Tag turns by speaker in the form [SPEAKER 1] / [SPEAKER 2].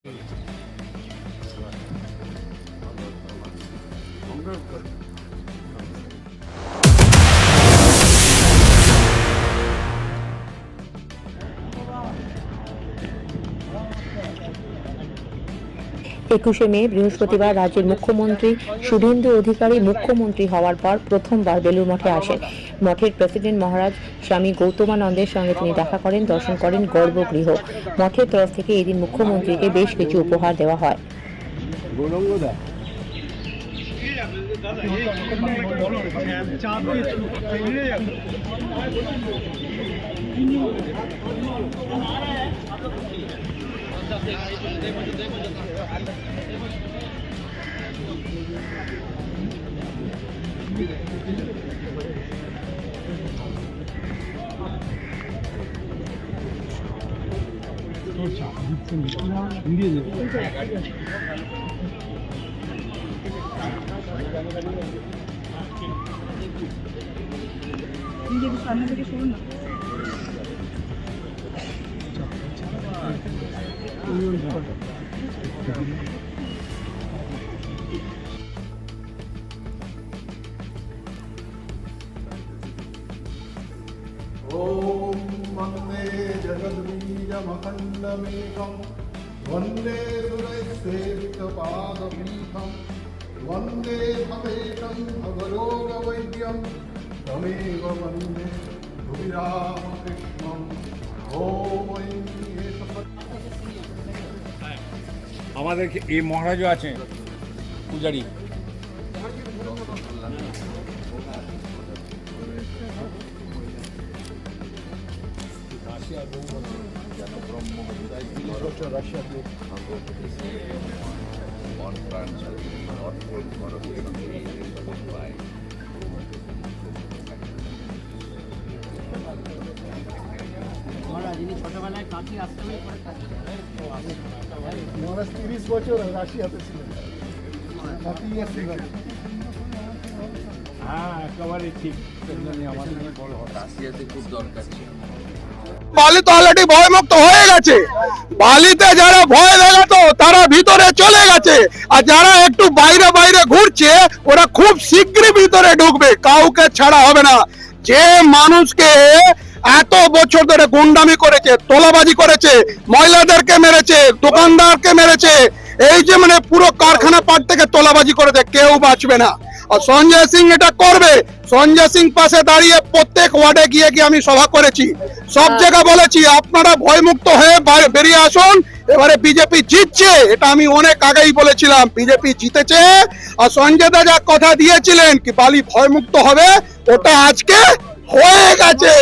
[SPEAKER 1] 21শে মে বৃহস্পতিবার রাজ্যের মুখ্যমন্ত্রী শুভেন্দু অধিকারী মুখ্যমন্ত্রী হওয়ার পর প্রথমবার বেলুড় মঠে আসেন। মঠের প্রেসিডেন্ট মহারাজ স্বামী গৌতমানন্দের সঙ্গে তিনি দেখা করেন, দর্শন করেন গর্ভগৃহ। মঠের তরফ থেকে এদিন মুখ্যমন্ত্রীকে বেশ কিছু উপহার দেওয়া হয়।
[SPEAKER 2] সামনে থেকে শুনুন না।
[SPEAKER 3] ओम वंदे जगद्बीजमखण्डमेकं वंदे सुरसेवितपादपीठं वंदे भवेशं भवरोगवैद्यं तमेव वंदे भुविरामकृष्णं ओम
[SPEAKER 4] আমাদের এই মহারাজও আছে পূজারী।
[SPEAKER 2] ছোটবেলায় কাশি আশ্রমে
[SPEAKER 3] মহারাজ 30 বছর রাশিয়াতে ছিলেন।
[SPEAKER 4] হ্যাঁ, একেবারে ঠিক। আমাদের বড়
[SPEAKER 5] রাশিয়াতে খুব দরকার ছিল।
[SPEAKER 6] বালি তো অলরেডি ভয়মুক্ত হয়ে গেছে। বালিতে যারা ভয় দেখাতো তারা ভিতরে চলে গেছে, আর যারা একটু বাইরে বাইরে ঘুরছে ওরা খুব শীঘ্রই ভিতরে ঢুকবে, কাউকে ছাড়া হবে না। যে মানুষকে এত বছর ধরে গুন্ডামি করেছে, তোলাবাজি করেছে, মহিলাদেরকে মেরেছে, দোকানদারকে মেরেছে, এই যে মানে পুরো কারখানা পাট থেকে তোলাবাজি করেছে, কেউ বাঁচবে না। আর সঞ্জয় সিং এটা করবে। সঞ্জয় সিং পাশে দাঁড়িয়ে প্রত্যেক ওয়ার্ডে গিয়ে গিয়ে আমি সভা করেছি, সব জায়গায় বলেছি আপনারা ভয়মুক্ত হয়ে বেরিয়ে আসুন। এবারে বিজেপি জিতছে, এটা আমি অনেক আগেই বলেছিলাম, বিজেপি জিতেছে। আর সঞ্জয় দা যা কথা দিয়েছিলেন কি বালি ভয়মুক্ত হবে, ওটা আজকে হয়ে গেছে।